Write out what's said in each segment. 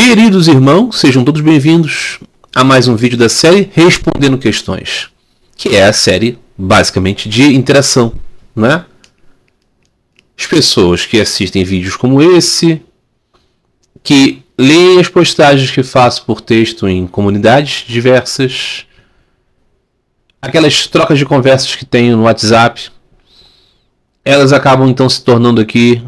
Queridos irmãos, sejam todos bem-vindos a mais um vídeo da série Respondendo Questões, que é a série basicamente de interação, né? As pessoas que assistem vídeos como esse, que leem as postagens que faço por texto em comunidades diversas, aquelas trocas de conversas que tenho no WhatsApp, elas acabam então se tornando aqui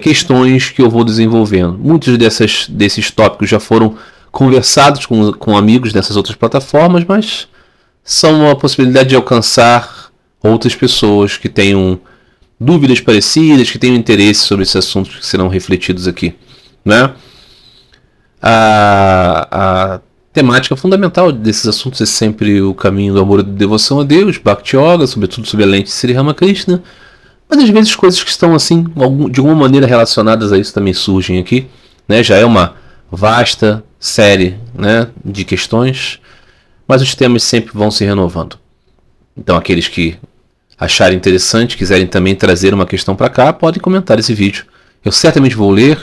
questões que eu vou desenvolvendo. Muitos desses tópicos já foram conversados com amigos dessas outras plataformas, mas são uma possibilidade de alcançar outras pessoas que tenham dúvidas parecidas, que tenham interesse sobre esses assuntos que serão refletidos aqui, né? A temática fundamental desses assuntos é sempre o caminho do amor e da devoção a Deus, Bhakti Yoga, sobretudo sob a lente de Sri Ramakrishna. Mas às vezes coisas que estão assim, de alguma maneira relacionadas a isso também surgem aqui, né? Já é uma vasta série, né, de questões, mas os temas sempre vão se renovando. Então aqueles que acharem interessante, quiserem também trazer uma questão para cá, podem comentar esse vídeo. Eu certamente vou ler,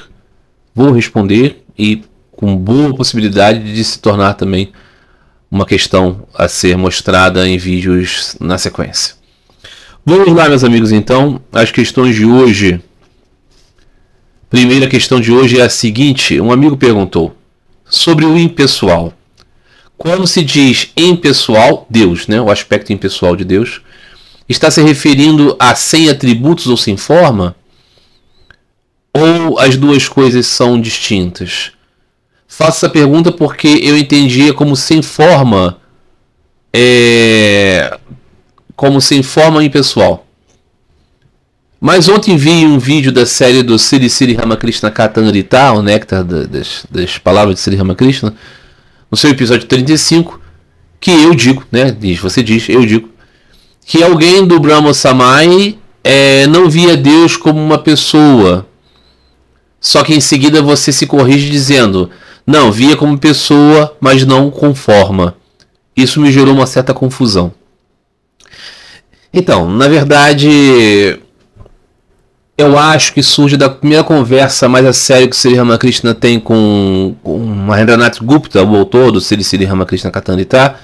vou responder e com boa possibilidade de se tornar também uma questão a ser mostrada em vídeos na sequência. Vamos lá, meus amigos, então, as questões de hoje. Primeira questão de hoje é a seguinte: um amigo perguntou sobre o impessoal. Quando se diz impessoal, Deus, né, o aspecto impessoal de Deus, está se referindo a sem atributos ou sem forma? Ou as duas coisas são distintas? Faço essa pergunta porque eu entendia como sem forma impessoal. Mas ontem vi um vídeo da série do Sri Ramakrishna Kathamrita, o néctar das palavras de Sri Ramakrishna, no seu episódio 35, que eu digo, né, eu digo, que alguém do Brahma Samai não via Deus como uma pessoa. Só que em seguida você se corrige dizendo, não, via como pessoa, mas não com forma. Isso me gerou uma certa confusão. Então, na verdade, eu acho que surge da primeira conversa mais a sério que Sri Ramakrishna tem com Mahendranath Gupta, o autor do Sri Ramakrishna Kathamrita,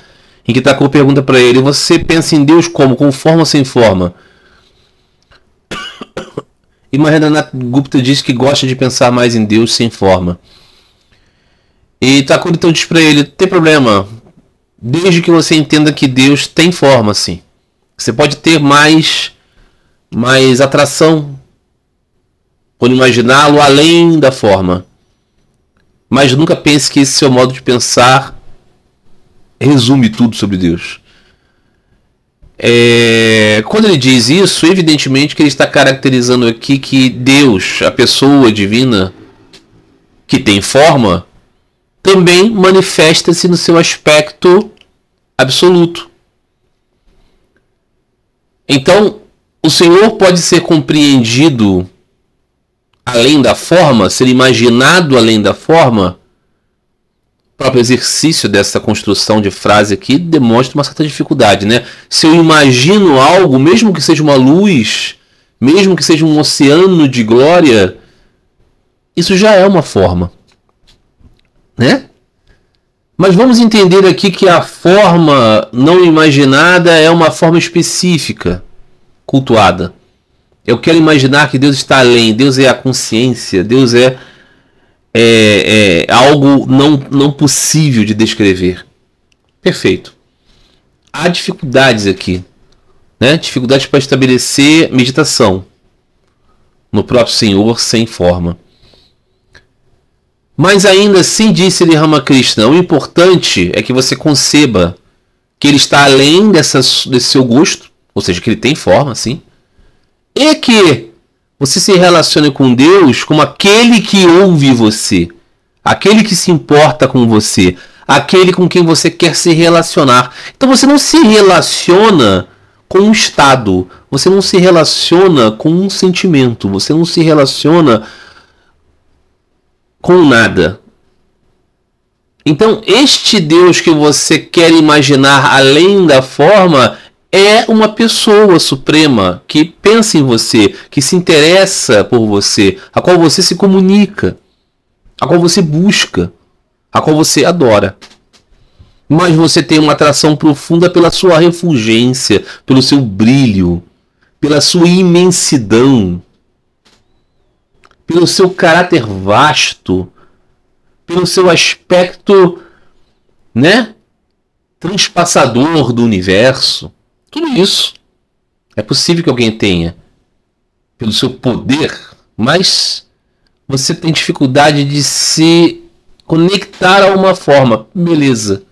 em que Thakur pergunta para ele, você pensa em Deus como? Com forma ou sem forma? E Mahendranath Gupta diz que gosta de pensar mais em Deus sem forma. E Thakur então diz para ele, não tem problema, desde que você entenda que Deus tem forma, sim. Você pode ter mais atração por imaginá-lo além da forma. Mas nunca pense que esse seu modo de pensar resume tudo sobre Deus. Quando ele diz isso, evidentemente que ele está caracterizando aqui que Deus, a pessoa divina, que tem forma, também manifesta-se no seu aspecto absoluto. Então, o Senhor pode ser compreendido além da forma, ser imaginado além da forma. O próprio exercício dessa construção de frase aqui demonstra uma certa dificuldade, né? Se eu imagino algo, mesmo que seja uma luz, mesmo que seja um oceano de glória, isso já é uma forma, né? Mas vamos entender aqui que a forma não imaginada é uma forma específica, cultuada. Eu quero imaginar que Deus está além, Deus é a consciência, Deus é algo não possível de descrever. Perfeito. Há dificuldades aqui, né? Dificuldades para estabelecer meditação no próprio Senhor sem forma. Mas ainda assim, disse Sri Ramakrishna, o importante é que você conceba que ele está além desse seu gosto, ou seja, que ele tem forma, sim, e que você se relacione com Deus como aquele que ouve você, aquele que se importa com você, aquele com quem você quer se relacionar. Então você não se relaciona com um estado, você não se relaciona com um sentimento, você não se relaciona com nada. Então, este Deus que você quer imaginar além da forma é uma pessoa suprema que pensa em você, que se interessa por você, a qual você se comunica, a qual você busca, a qual você adora. Mas você tem uma atração profunda pela sua refulgência, pelo seu brilho, pela sua imensidão, pelo seu caráter vasto, pelo seu aspecto, né, transpassador do universo. Tudo isso é possível que alguém tenha pelo seu poder, mas você tem dificuldade de se conectar a uma forma. Beleza.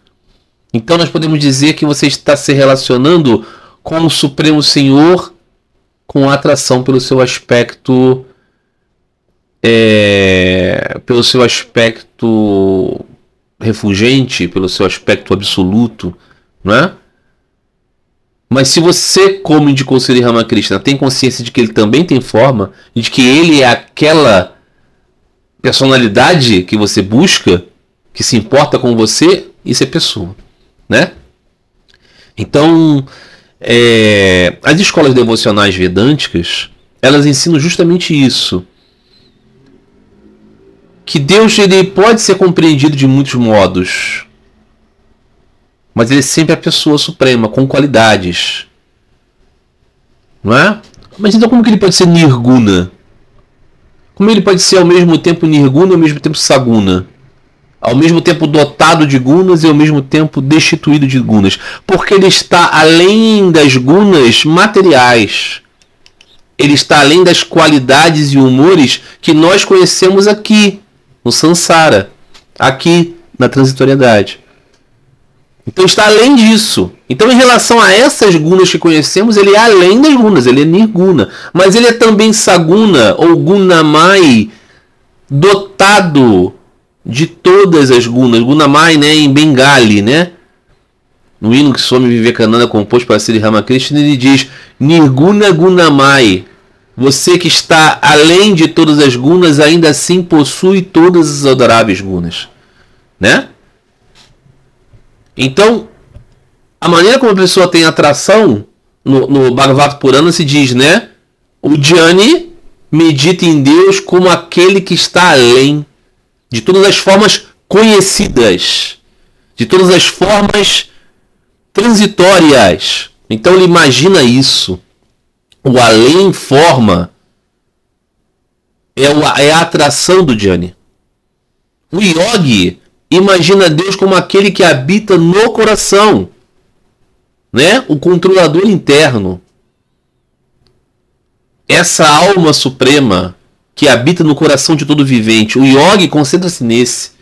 Então nós podemos dizer que você está se relacionando com o Supremo Senhor com atração pelo seu aspecto refulgente, pelo seu aspecto absoluto, não é? Mas se você, como indicou Sri Ramakrishna, tem consciência de que ele também tem forma e de que ele é aquela personalidade que você busca, que se importa com você, isso é pessoa, né? Então, as escolas devocionais vedânticas, elas ensinam justamente isso. Que Deus, ele pode ser compreendido de muitos modos, mas ele é sempre a pessoa suprema, com qualidades, não é? Mas então como que ele pode ser Nirguna? Como ele pode ser ao mesmo tempo Nirguna e ao mesmo tempo Saguna? Ao mesmo tempo dotado de gunas e ao mesmo tempo destituído de gunas? Porque ele está além das gunas materiais. Ele está além das qualidades e humores que nós conhecemos aqui, no Sansara, aqui na transitoriedade. Então está além disso. Então em relação a essas gunas que conhecemos, ele é além das gunas, ele é Nirguna. Mas ele é também Saguna ou Gunamai, dotado de todas as gunas. Gunamai, né, em Bengali, né? No hino que Swami Vivekananda compôs para Sri Ramakrishna, ele diz: Nirguna Gunamai. Você que está além de todas as gunas, ainda assim possui todas as adoráveis gunas, né? Então, a maneira como a pessoa tem atração, no Bhagavata Purana se diz, né? O Jnani medita em Deus como aquele que está além de todas as formas conhecidas, de todas as formas transitórias. Então ele imagina isso. O além forma é a atração do Jnani. O yogi imagina Deus como aquele que habita no coração, né? O controlador interno. Essa alma suprema que habita no coração de todo vivente. O yogi concentra-se nesse.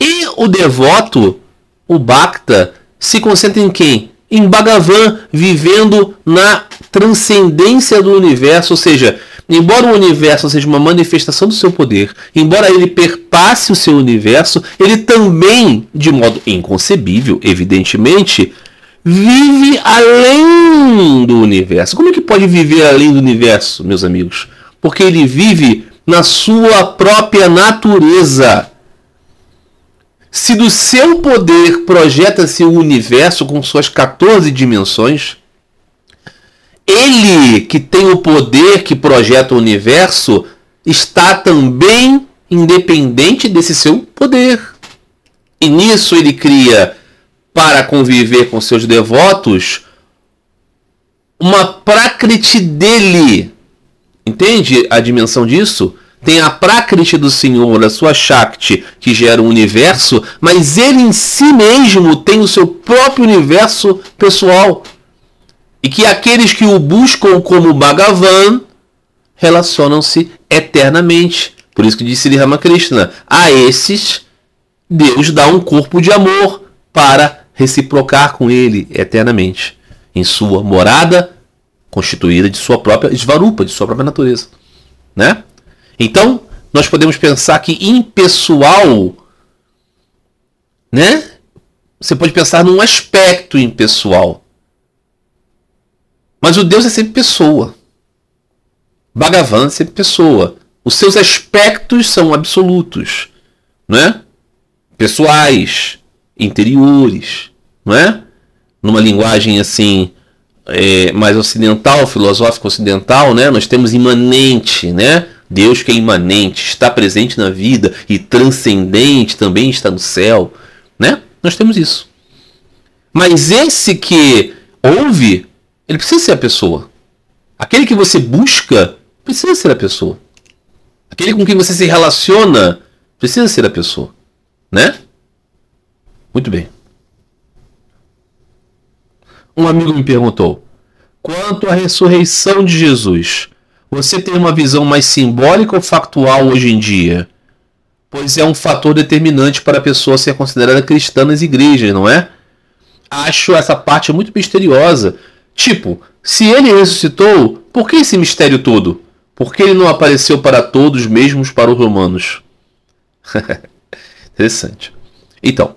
E o devoto, o bhakta, se concentra em quem? Em Bhagavan, vivendo na transcendência do universo, ou seja, embora o universo seja uma manifestação do seu poder, embora ele perpasse o seu universo, ele também, de modo inconcebível, evidentemente, vive além do universo. Como é que pode viver além do universo, meus amigos? Porque ele vive na sua própria natureza. Se do seu poder projeta-se o universo com suas 14 dimensões, ele que tem o poder que projeta o universo está também independente desse seu poder. E nisso ele cria, para conviver com seus devotos, uma prakriti dele. Entende a dimensão disso? Tem a prakriti do Senhor, a sua Shakti, que gera o universo, mas ele em si mesmo tem o seu próprio universo pessoal. E que aqueles que o buscam como Bhagavan relacionam-se eternamente. Por isso que disse Sri Ramakrishna, a esses Deus dá um corpo de amor para reciprocar com ele eternamente, em sua morada constituída de sua própria Svarupa, de sua própria natureza, né? Então, nós podemos pensar que impessoal, né? Você pode pensar num aspecto impessoal. Mas o Deus é sempre pessoa. Bhagavan é sempre pessoa. Os seus aspectos são absolutos, né? Pessoais, interiores, não é? Numa linguagem assim, mais ocidental, filosófica ocidental, né? Nós temos imanente, né? Deus que é imanente, está presente na vida e transcendente, também está no céu, né? Nós temos isso. Mas esse que ouve, ele precisa ser a pessoa. Aquele que você busca, precisa ser a pessoa. Aquele com quem você se relaciona, precisa ser a pessoa, né? Muito bem. Um amigo me perguntou: quanto à ressurreição de Jesus, você tem uma visão mais simbólica ou factual hoje em dia? Pois é um fator determinante para a pessoa ser considerada cristã nas igrejas, não é? Acho essa parte muito misteriosa. Tipo, se ele ressuscitou, por que esse mistério todo? Por que ele não apareceu para todos, mesmo para os romanos? Interessante. Então,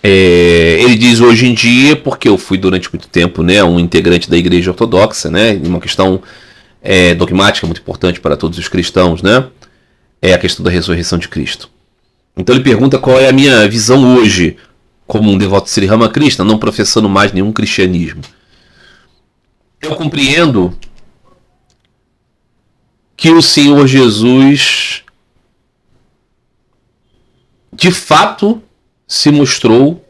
ele diz hoje em dia, porque eu fui durante muito tempo, né, um integrante da igreja ortodoxa, né, uma questão dogmática muito importante para todos os cristãos, né, é a questão da ressurreição de Cristo. Então ele pergunta qual é a minha visão hoje, como um devoto de Sri Ramakrishna, não professando mais nenhum cristianismo. Eu compreendo que o Senhor Jesus de fato se mostrou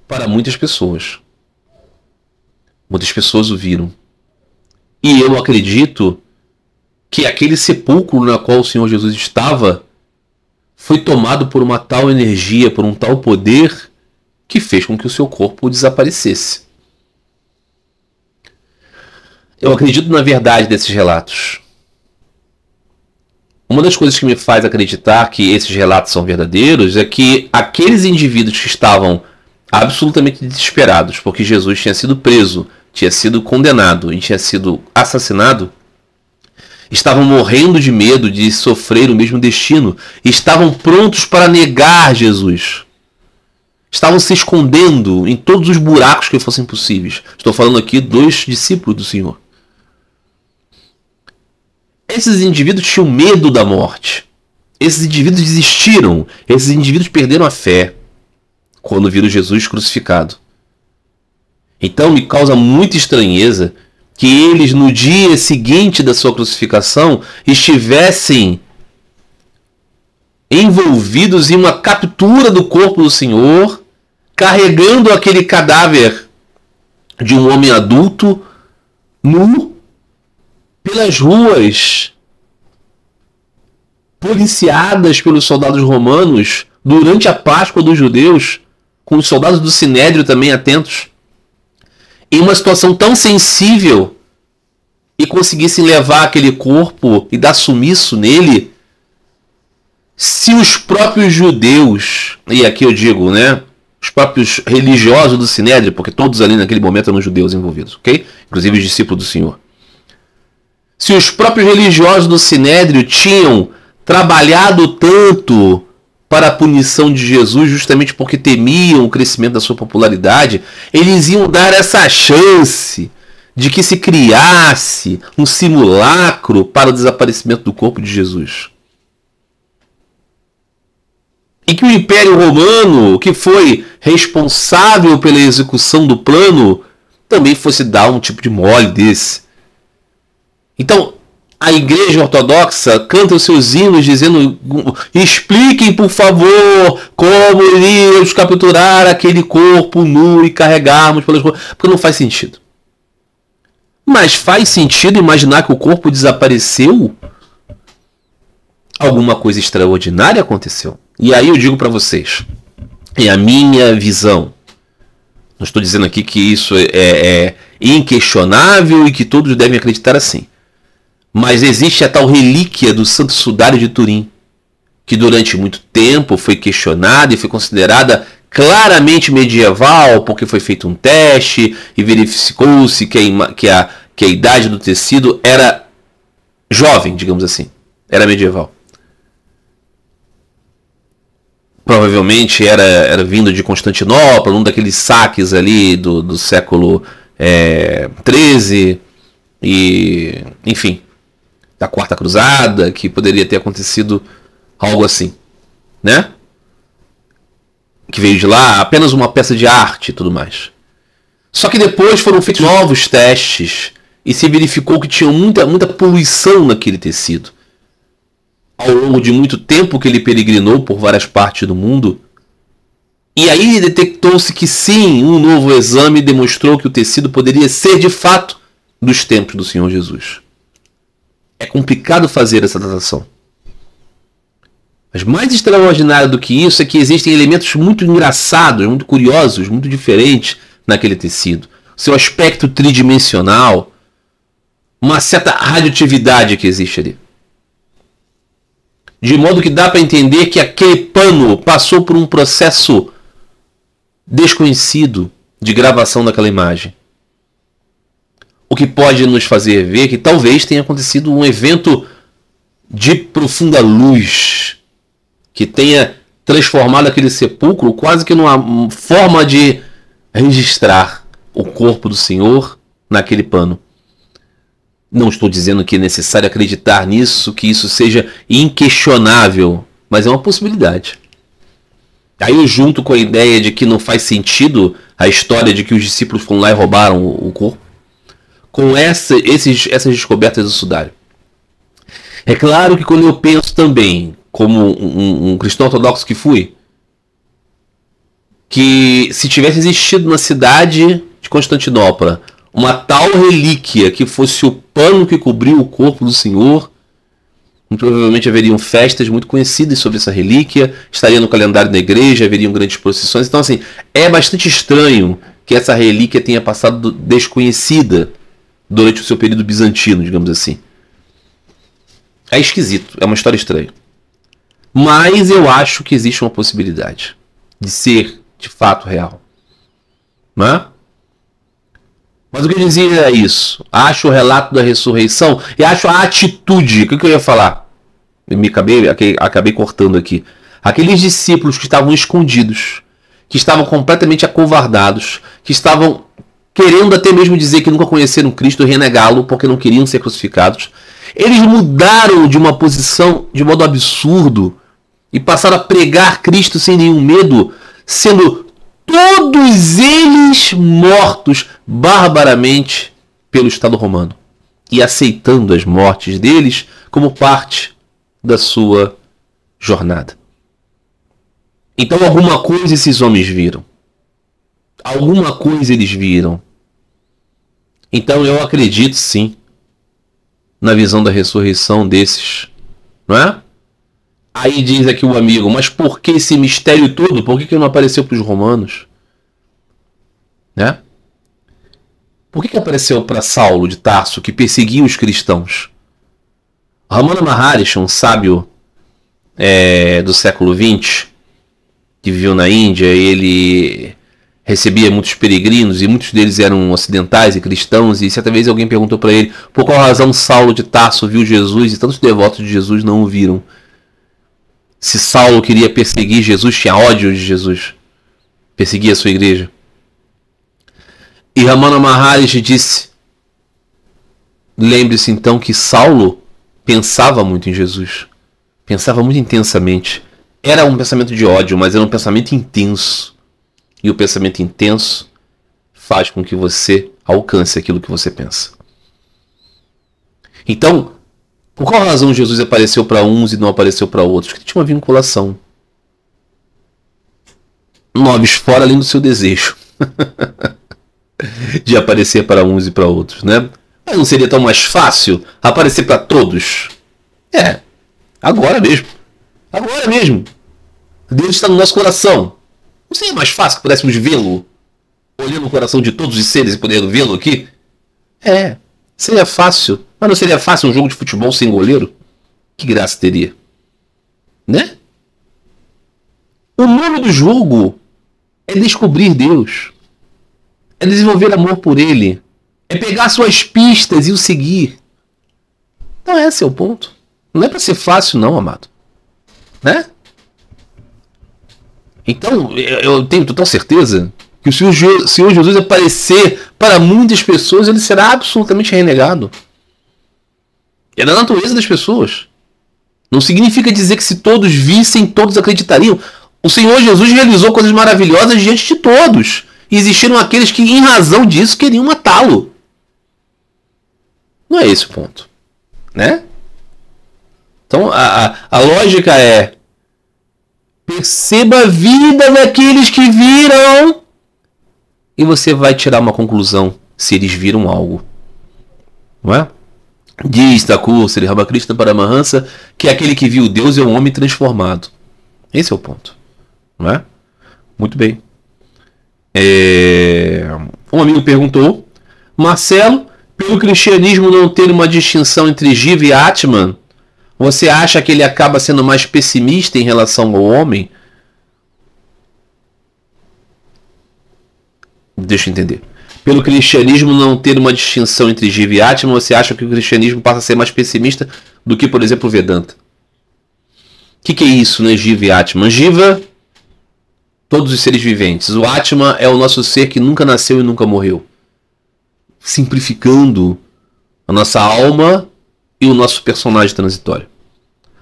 para muitas pessoas. Muitas pessoas o viram. E eu acredito que aquele sepulcro na qual o Senhor Jesus estava foi tomado por uma tal energia, por um tal poder, que fez com que o seu corpo desaparecesse. Eu acredito na verdade desses relatos. Uma das coisas que me faz acreditar que esses relatos são verdadeiros é que aqueles indivíduos que estavam absolutamente desesperados porque Jesus tinha sido preso, tinha sido condenado e tinha sido assassinado, estavam morrendo de medo de sofrer o mesmo destino e estavam prontos para negar Jesus. Estavam se escondendo em todos os buracos que fossem possíveis. Estou falando aqui dos discípulos do Senhor. Esses indivíduos tinham medo da morte. Esses indivíduos desistiram. Esses indivíduos perderam a fé quando viram Jesus crucificado. Então me causa muita estranheza que eles, no dia seguinte da sua crucificação, estivessem envolvidos em uma captura do corpo do Senhor, carregando aquele cadáver de um homem adulto, nu, pelas ruas, policiadas pelos soldados romanos durante a Páscoa dos judeus, com os soldados do Sinédrio também atentos, em uma situação tão sensível, e conseguissem levar aquele corpo e dar sumiço nele, se os próprios judeus, e aqui eu digo, né, os próprios religiosos do Sinédrio, porque todos ali naquele momento eram judeus envolvidos, ok? Inclusive os discípulos do Senhor. Se os próprios religiosos do Sinédrio tinham trabalhado tanto para a punição de Jesus, justamente porque temiam o crescimento da sua popularidade, eles iam dar essa chance de que se criasse um simulacro para o desaparecimento do corpo de Jesus. E que o Império Romano, que foi responsável pela execução do plano, também fosse dar um tipo de mole desse. Então, a igreja ortodoxa canta os seus hinos dizendo: expliquem, por favor, como iríamos capturar aquele corpo nu e carregarmos pelas ruas. Porque não faz sentido. Mas faz sentido imaginar que o corpo desapareceu? Alguma coisa extraordinária aconteceu. E aí eu digo para vocês, é a minha visão. Não estou dizendo aqui que isso é inquestionável e que todos devem acreditar assim. Mas existe a tal relíquia do Santo Sudário de Turim, que durante muito tempo foi questionada e foi considerada claramente medieval, porque foi feito um teste e verificou-se que a idade do tecido era jovem, digamos assim, era medieval. Provavelmente era vindo de Constantinopla, um daqueles saques ali do século XIII, e enfim, da Quarta Cruzada, que poderia ter acontecido algo assim, né? Que veio de lá, apenas uma peça de arte e tudo mais. Só que depois foram feitos novos testes e se verificou que tinha muita poluição naquele tecido. ao longo de muito tempo que ele peregrinou por várias partes do mundo. E aí detectou-se que sim, um novo exame demonstrou que o tecido poderia ser de fato dos tempos do Senhor Jesus. É complicado fazer essa datação. Mas mais extraordinário do que isso é que existem elementos muito engraçados, muito curiosos, muito diferentes naquele tecido. Seu aspecto tridimensional, uma certa radioatividade que existe ali. De modo que dá para entender que aquele pano passou por um processo desconhecido de gravação daquela imagem. O que pode nos fazer ver que talvez tenha acontecido um evento de profunda luz que tenha transformado aquele sepulcro quase que numa forma de registrar o corpo do Senhor naquele pano. Não estou dizendo que é necessário acreditar nisso, que isso seja inquestionável, mas é uma possibilidade. Aí eu junto com a ideia de que não faz sentido a história de que os discípulos foram lá e roubaram o corpo, com essas descobertas do sudário. É claro que quando eu penso também, como um cristão ortodoxo que fui, que se tivesse existido na cidade de Constantinopla uma tal relíquia que fosse o pano que cobriu o corpo do Senhor, provavelmente haveriam festas muito conhecidas sobre essa relíquia, estaria no calendário da igreja, haveriam grandes procissões. Então, assim, é bastante estranho que essa relíquia tenha passado desconhecida durante o seu período bizantino, digamos assim. É esquisito, é uma história estranha. Mas eu acho que existe uma possibilidade de ser, de fato, real. Não é? Mas o que eu dizia é isso. Acho o relato da ressurreição e acho a atitude. O que eu ia falar? Acabei cortando aqui. Aqueles discípulos que estavam escondidos, que estavam completamente acovardados, que estavam querendo até mesmo dizer que nunca conheceram Cristo e renegá-lo porque não queriam ser crucificados. Eles mudaram de uma posição de modo absurdo e passaram a pregar Cristo sem nenhum medo, sendo todos eles mortos barbaramente pelo Estado romano e aceitando as mortes deles como parte da sua jornada. Então alguma coisa esses homens viram. Alguma coisa eles viram. Então eu acredito sim na visão da ressurreição desses, não é? Aí diz aqui o amigo, mas por que esse mistério todo? Por que não apareceu para os romanos? Né? Por que apareceu para Saulo de Tarso, que perseguia os cristãos? Ramana Maharishi, um sábio do século XX, que viveu na Índia, ele recebia muitos peregrinos, e muitos deles eram ocidentais e cristãos, e certa vez alguém perguntou para ele por qual razão Saulo de Tarso viu Jesus e tantos devotos de Jesus não o viram. Se Saulo queria perseguir Jesus, tinha ódio de Jesus, perseguia a sua igreja. E Ramana Maharishi disse, lembre-se então que Saulo pensava muito em Jesus, pensava muito intensamente. Era um pensamento de ódio, mas era um pensamento intenso. E o pensamento intenso faz com que você alcance aquilo que você pensa. Então, por qual razão Jesus apareceu para uns e não apareceu para outros? Porque tinha uma vinculação. Noves fora além do seu desejo de aparecer para uns e para outros, né? Mas não seria tão mais fácil aparecer para todos? Agora mesmo. Agora mesmo. Deus está no nosso coração. Não seria mais fácil que pudéssemos vê-lo? Olhando o coração de todos os seres e podendo vê-lo aqui? Seria fácil. Mas não seria fácil um jogo de futebol sem goleiro? Que graça teria? Né? O nome do jogo é descobrir Deus. É desenvolver amor por Ele. É pegar suas pistas e o seguir. Então esse é o ponto. Não é para ser fácil não, amado. Né? Então, eu tenho total certeza que o Senhor Jesus aparecer para muitas pessoas, ele será absolutamente renegado. É da natureza das pessoas. Não significa dizer que se todos vissem, todos acreditariam. O Senhor Jesus realizou coisas maravilhosas diante de todos. E existiram aqueles que, em razão disso, queriam matá-lo. Não é esse o ponto. Né? Então a lógica é: perceba a vida daqueles que viram e você vai tirar uma conclusão se eles viram algo. Não é? Diz Thakur Sri Ramakrishna Paramahansa que aquele que viu Deus é um homem transformado. Esse é o ponto. Não é? Muito bem. Um amigo perguntou: Marcelo, pelo cristianismo não ter uma distinção entre Jiva e Atman, você acha que ele acaba sendo mais pessimista em relação ao homem? Deixa eu entender. Pelo cristianismo não ter uma distinção entre Jiva e Atman, você acha que o cristianismo passa a ser mais pessimista do que, por exemplo, o Vedanta? O que é isso, né? Jiva e Atman. Jiva, todos os seres viventes. O Atman é o nosso ser que nunca nasceu e nunca morreu. Simplificando a nossa alma e o nosso personagem transitório.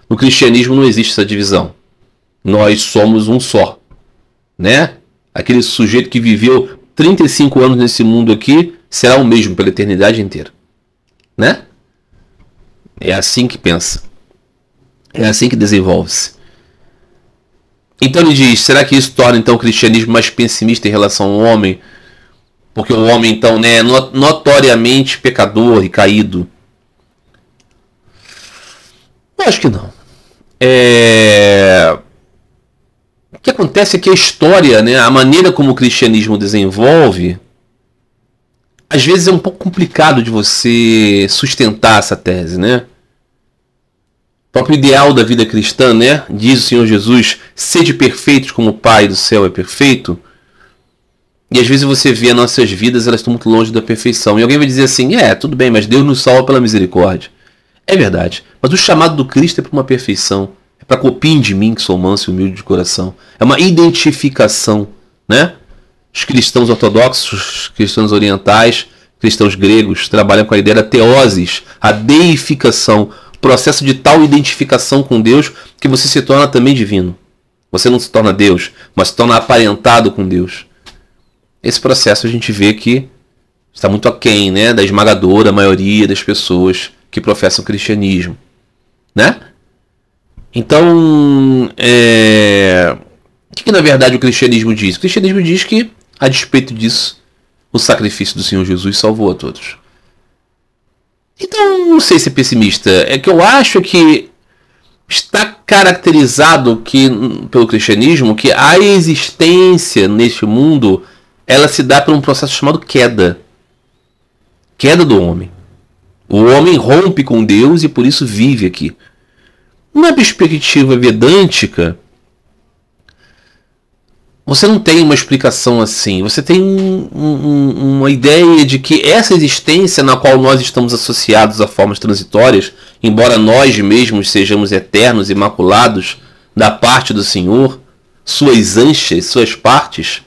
No cristianismo não existe essa divisão. Nós somos um só. Né? Aquele sujeito que viveu 35 anos nesse mundo aqui será o mesmo pela eternidade inteira. Né? É assim que pensa. É assim que desenvolve-se. Então ele diz: será que isso torna então o cristianismo mais pessimista em relação ao homem? Porque o homem então, né, é notoriamente pecador e caído? Eu acho que não. O que acontece é que a história, né, a maneira como o cristianismo desenvolve, às vezes é um pouco complicado de você sustentar essa tese, né? O próprio ideal da vida cristã, né? Diz o Senhor Jesus: sede perfeitos como o Pai do céu é perfeito. E às vezes você vê as nossas vidas, elas estão muito longe da perfeição. E alguém vai dizer assim: tudo bem, mas Deus nos salva pela misericórdia. É verdade. Mas o chamado do Cristo é para uma perfeição. É para copiem de mim, que sou manso e humilde de coração. É uma identificação, né? Os cristãos ortodoxos, os cristãos orientais, cristãos gregos trabalham com a ideia da teoses, a deificação. Processo de tal identificação com Deus que você se torna também divino. Você não se torna Deus, mas se torna aparentado com Deus. Esse processo a gente vê que está muito aquém, né, da esmagadora maioria das pessoas que professam o cristianismo, né? Então, o que na verdade o cristianismo diz? O cristianismo diz que, a despeito disso, o sacrifício do Senhor Jesus salvou a todos. Então, não sei se é pessimista. É que eu acho que está caracterizado pelo cristianismo que a existência neste mundo, ela se dá por um processo chamado queda. Queda do homem. O homem rompe com Deus e por isso vive aqui. Na perspectiva vedântica, você não tem uma explicação assim. Você tem uma ideia de que essa existência na qual nós estamos associados a formas transitórias, embora nós mesmos sejamos eternos, imaculados da parte do Senhor, suas anchas, suas partes,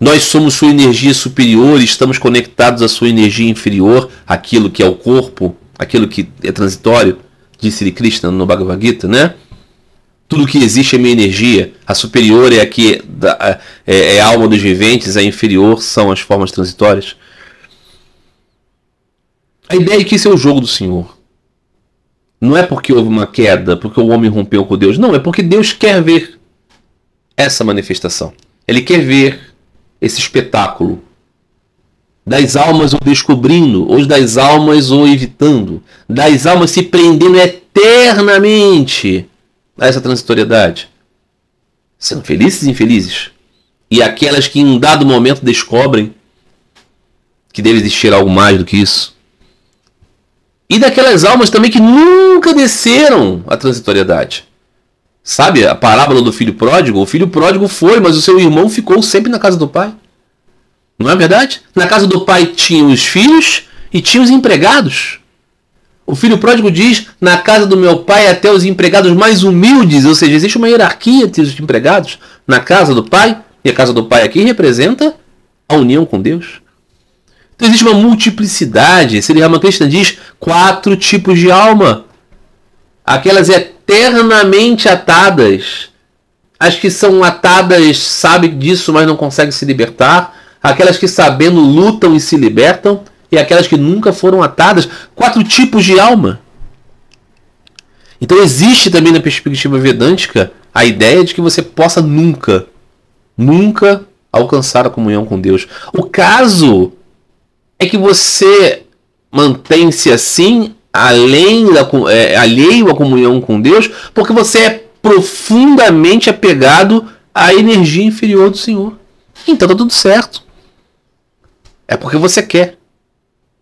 nós somos sua energia superior e estamos conectados à sua energia inferior, aquilo que é o corpo, aquilo que é transitório, disse Sri Krishna no Bhagavad Gita, né? Tudo que existe é minha energia. A superior é a que é a alma dos viventes, a inferior são as formas transitórias. A ideia é que esse é o jogo do Senhor. Não é porque houve uma queda, porque o homem rompeu com Deus. Não, é porque Deus quer ver essa manifestação. Ele quer ver esse espetáculo das almas o descobrindo, ou das almas o evitando, das almas se prendendo eternamente a essa transitoriedade, sendo felizes e infelizes, e aquelas que em um dado momento descobrem que deve existir algo mais do que isso, e daquelas almas também que nunca desceram a transitoriedade. Sabe a parábola do filho pródigo? O filho pródigo foi, mas o seu irmão ficou sempre na casa do pai. Não é verdade? Na casa do pai tinha os filhos e tinha os empregados. O filho pródigo diz: na casa do meu pai até os empregados mais humildes, ou seja, existe uma hierarquia entre os empregados na casa do pai, e a casa do pai aqui representa a união com Deus. Então existe uma multiplicidade. Sri Ramakrishna diz 4 tipos de alma. Aquelas eternamente atadas, as que são atadas sabem disso, mas não conseguem se libertar, aquelas que sabendo lutam e se libertam, e aquelas que nunca foram atadas. 4 tipos de alma. Então existe também na perspectiva vedântica a ideia de que você possa nunca alcançar a comunhão com Deus. O caso é que você mantém-se assim, alheio à comunhão com Deus, porque você é profundamente apegado à energia inferior do Senhor. Então tá tudo certo. É porque você quer,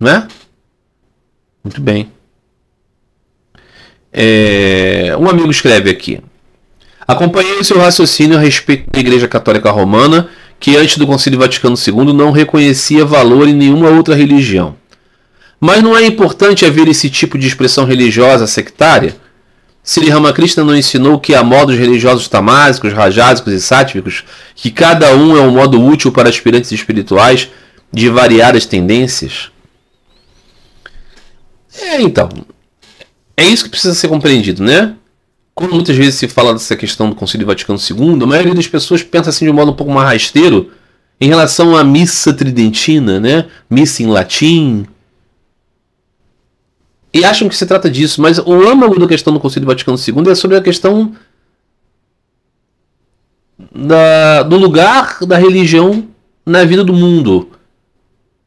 não é? Muito bem. Um amigo escreve aqui: acompanhei o seu raciocínio a respeito da Igreja Católica Romana, que antes do Concílio Vaticano II não reconhecia valor em nenhuma outra religião. Mas não é importante haver esse tipo de expressão religiosa sectária? Sri Ramakrishna não ensinou que há modos religiosos tamásicos, rajásicos e sáttvicos, que cada um é um modo útil para aspirantes espirituais de variadas tendências? Então, é isso que precisa ser compreendido, né? Quando muitas vezes se fala dessa questão do Concílio Vaticano II, a maioria das pessoas pensa assim de um modo um pouco mais rasteiro em relação à missa tridentina, né? Missa em latim. E acham que se trata disso, mas o âmago da questão do Concílio Vaticano II é sobre a questão do lugar da religião na vida do mundo.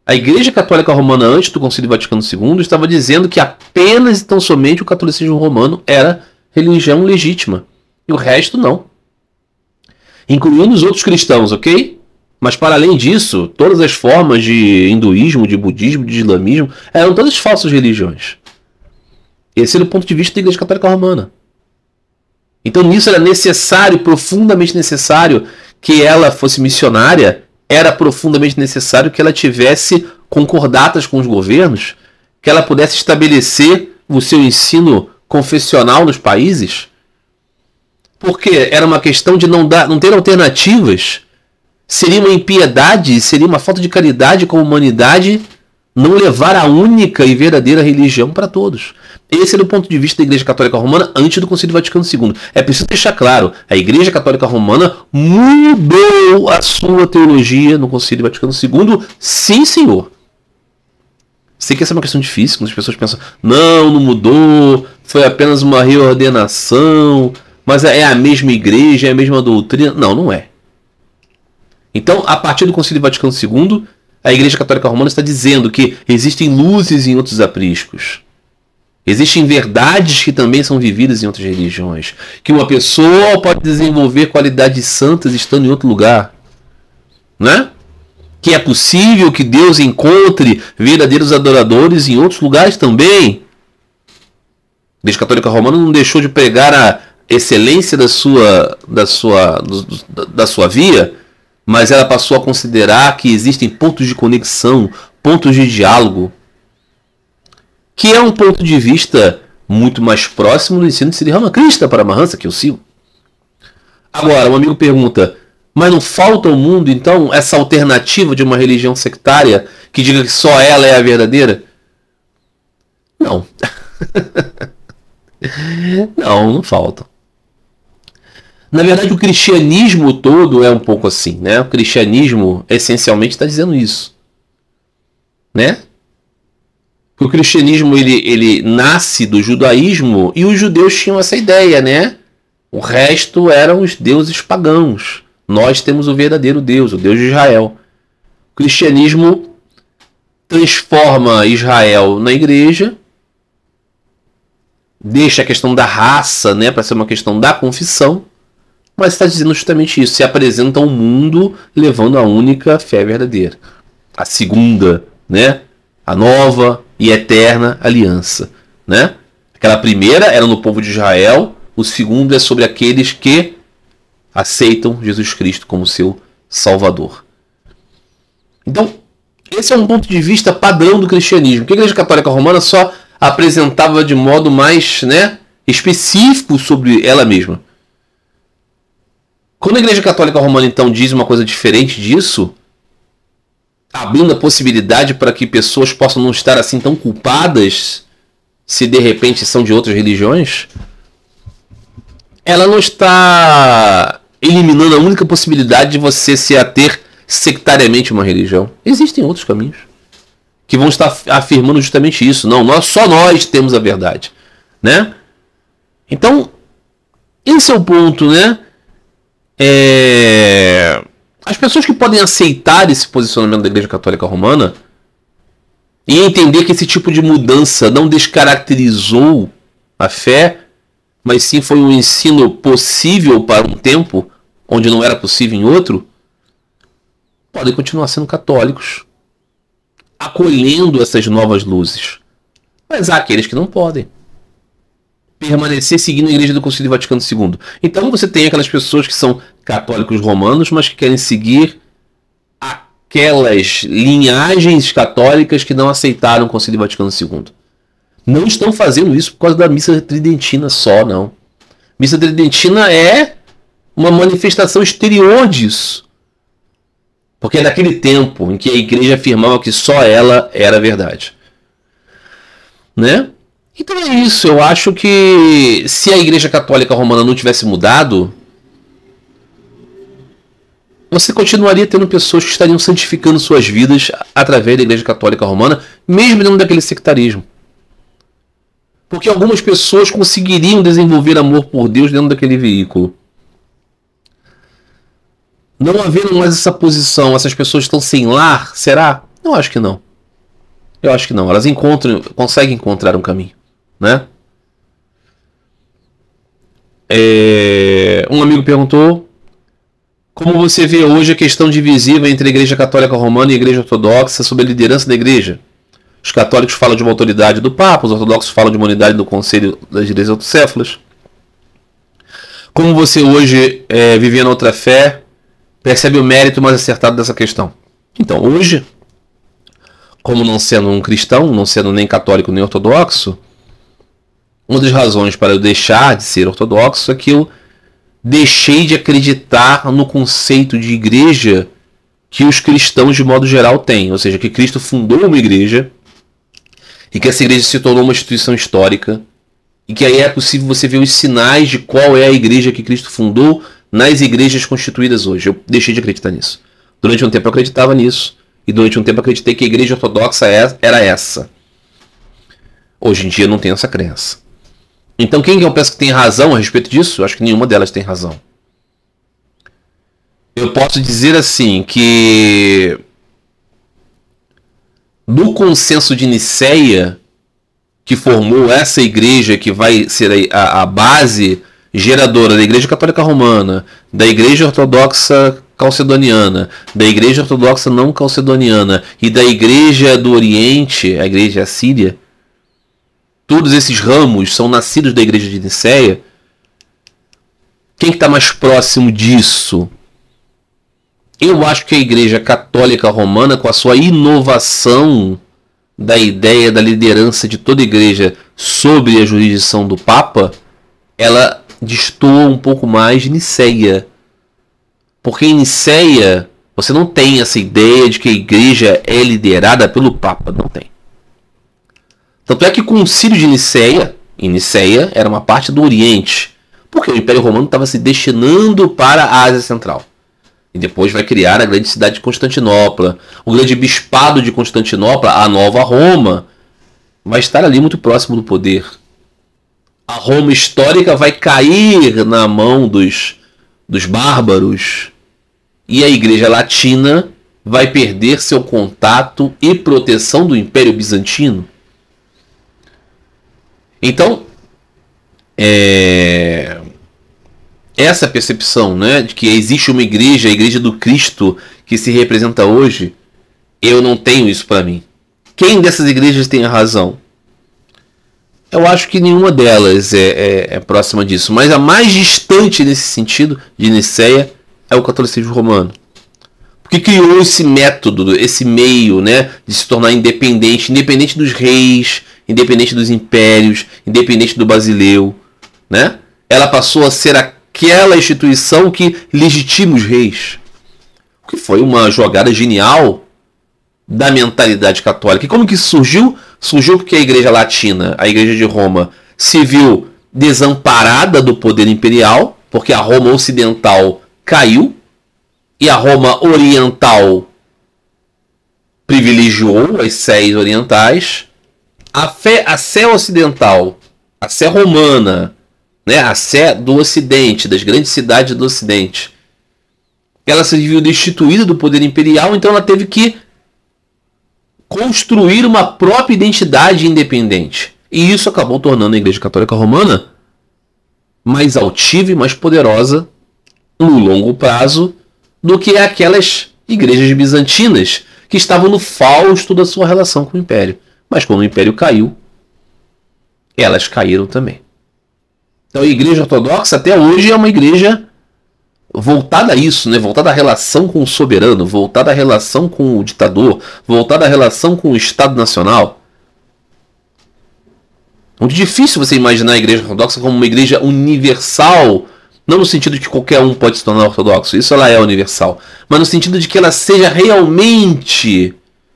A Igreja Católica Romana, antes do Concílio Vaticano II, estava dizendo que apenas e tão somente o catolicismo romano era religião legítima. E o resto não. Incluindo os outros cristãos, ok? Mas para além disso, todas as formas de hinduísmo, de budismo, de islamismo, eram todas falsas religiões. Esse era o ponto de vista da Igreja Católica Romana. Então nisso era necessário, profundamente necessário, que ela fosse missionária. Era profundamente necessário que ela tivesse concordatas com os governos, que ela pudesse estabelecer o seu ensino confessional nos países, porque era uma questão de não ter alternativas. Seria uma impiedade, seria uma falta de caridade com a humanidade não levar a única e verdadeira religião para todos. Esse era o ponto de vista da Igreja Católica Romana antes do Concílio Vaticano II. É preciso deixar claro, a Igreja Católica Romana mudou a sua teologia no Concílio Vaticano II, sim, senhor. Sei que essa é uma questão difícil, quando as pessoas pensam, não mudou, foi apenas uma reordenação, mas é a mesma igreja, é a mesma doutrina. Não, não é. Então, a partir do Concílio Vaticano II, a Igreja Católica Romana está dizendo que existem luzes em outros apriscos. Existem verdades que também são vividas em outras religiões. Que uma pessoa pode desenvolver qualidades santas estando em outro lugar. Né? Que é possível que Deus encontre verdadeiros adoradores em outros lugares também. A Igreja Católica Romana não deixou de pregar a excelência da sua via, mas ela passou a considerar que existem pontos de conexão, pontos de diálogo, que é um ponto de vista muito mais próximo do ensino de Sri Ramakrishna Paramahansa, que eu sigo. Agora, um amigo pergunta, mas não falta ao mundo, então, essa alternativa de uma religião sectária que diga que só ela é a verdadeira? Não. Não falta. Na verdade, o cristianismo todo é um pouco assim, né? O cristianismo, essencialmente, está dizendo isso. Né? O cristianismo, ele nasce do judaísmo e os judeus tinham essa ideia, né? O resto eram os deuses pagãos. Nós temos o verdadeiro Deus, o Deus de Israel. O cristianismo transforma Israel na igreja, deixa a questão da raça, né, para ser uma questão da confissão, mas está dizendo justamente isso. Se apresenta ao mundo levando a única fé verdadeira. A segunda, né? A nova e eterna aliança. Né? Aquela primeira era no povo de Israel. O segundo é sobre aqueles que aceitam Jesus Cristo como seu Salvador. Então, esse é um ponto de vista padrão do cristianismo. Que a Igreja Católica Romana só apresentava de modo mais, né, específico sobre ela mesma. Quando a Igreja Católica Romana, então, diz uma coisa diferente disso, abrindo a possibilidade para que pessoas possam não estar assim tão culpadas se de repente são de outras religiões, ela não está eliminando a única possibilidade de você se ater sectariamente a uma religião. Existem outros caminhos que vão estar afirmando justamente isso. Não, só nós temos a verdade. Né? Então, esse é o ponto, né? As pessoas que podem aceitar esse posicionamento da Igreja Católica Romana e entender que esse tipo de mudança não descaracterizou a fé, mas sim foi um ensino possível para um tempo onde não era possível em outro, podem continuar sendo católicos, acolhendo essas novas luzes. Mas há aqueles que não podem permanecer seguindo a Igreja do Concílio Vaticano II. Então você tem aquelas pessoas que são católicos romanos, mas que querem seguir aquelas linhagens católicas que não aceitaram o Concílio Vaticano II. Não estão fazendo isso por causa da missa tridentina só, não. Missa tridentina é uma manifestação exterior disso. Porque é daquele tempo em que a igreja afirmava que só ela era a verdade. Né? Então é isso. Eu acho que se a Igreja Católica Romana não tivesse mudado, você continuaria tendo pessoas que estariam santificando suas vidas através da Igreja Católica Romana, mesmo dentro daquele sectarismo. Porque algumas pessoas conseguiriam desenvolver amor por Deus dentro daquele veículo. Não havendo mais essa posição, essas pessoas estão sem lar, será? Eu acho que não. Eu acho que não. Elas conseguem encontrar um caminho, né? Um amigo perguntou como você vê hoje a questão divisiva entre a Igreja Católica Romana e a Igreja Ortodoxa sobre a liderança da Igreja. Os católicos falam de uma autoridade do Papa, os ortodoxos falam de uma unidade do Conselho das Igrejas Autocéfalas. Como você hoje, vivendo outra fé, percebe o mérito mais acertado dessa questão? Então, hoje, como não sendo um cristão, não sendo nem católico nem ortodoxo, uma das razões para eu deixar de ser ortodoxo é que eu deixei de acreditar no conceito de igreja que os cristãos de modo geral têm. Ou seja, que Cristo fundou uma igreja e que essa igreja se tornou uma instituição histórica e que aí é possível você ver os sinais de qual é a igreja que Cristo fundou nas igrejas constituídas hoje. Eu deixei de acreditar nisso. Durante um tempo eu acreditava nisso. E durante um tempo eu acreditei que a igreja ortodoxa era essa. Hoje em dia eu não tenho essa crença. Então quem eu penso que tem razão a respeito disso? Eu acho que nenhuma delas tem razão. Eu posso dizer assim que no consenso de Nicéia, que formou essa igreja que vai ser a base geradora da Igreja Católica Romana, da Igreja Ortodoxa Calcedoniana, da Igreja Ortodoxa não Calcedoniana e da Igreja do Oriente, a Igreja Assíria, todos esses ramos são nascidos da Igreja de Nicéia. Quem está mais próximo disso? Eu acho que a Igreja Católica Romana, com a sua inovação da ideia da liderança de toda a igreja sobre a jurisdição do Papa, ela destoa um pouco mais de Nicéia. Porque em Nicéia você não tem essa ideia de que a igreja é liderada pelo Papa. Não tem. Tanto é que o Concílio de Nicéia, em Nicéia, era uma parte do Oriente. Porque o Império Romano estava se destinando para a Ásia Central. E depois vai criar a grande cidade de Constantinopla. O grande bispado de Constantinopla, a nova Roma, vai estar ali muito próximo do poder. A Roma histórica vai cair na mão dos bárbaros. E a Igreja Latina vai perder seu contato e proteção do Império Bizantino. Então, essa percepção, né, de que existe uma igreja, a Igreja do Cristo, que se representa hoje, eu não tenho isso para mim. Quem dessas igrejas tem a razão? Eu acho que nenhuma delas é próxima disso. Mas a mais distante nesse sentido de Nicéia é o catolicismo romano. Porque criou esse método, esse meio, né, de se tornar independente dos reis, independente dos impérios, independente do Basileu. Né? Ela passou a ser aquela instituição que legitima os reis. O que foi uma jogada genial da mentalidade católica. E como que surgiu? Surgiu porque a Igreja Latina, a Igreja de Roma, se viu desamparada do poder imperial, porque a Roma Ocidental caiu, e a Roma Oriental privilegiou as sé orientais. A sé ocidental, a sé romana, né, a Sé do Ocidente, das grandes cidades do Ocidente, ela se viu destituída do poder imperial, então ela teve que construir uma própria identidade independente. E isso acabou tornando a Igreja Católica Romana mais altiva e mais poderosa no longo prazo do que aquelas igrejas bizantinas que estavam no fausto da sua relação com o Império. Mas quando o Império caiu, elas caíram também. Então a Igreja Ortodoxa até hoje é uma igreja voltada a isso, né? Voltada à relação com o soberano, voltada à relação com o ditador, voltada à relação com o Estado Nacional. Muito difícil você imaginar a Igreja Ortodoxa como uma igreja universal, não no sentido de que qualquer um pode se tornar ortodoxo, isso ela é universal, mas no sentido de que ela seja realmente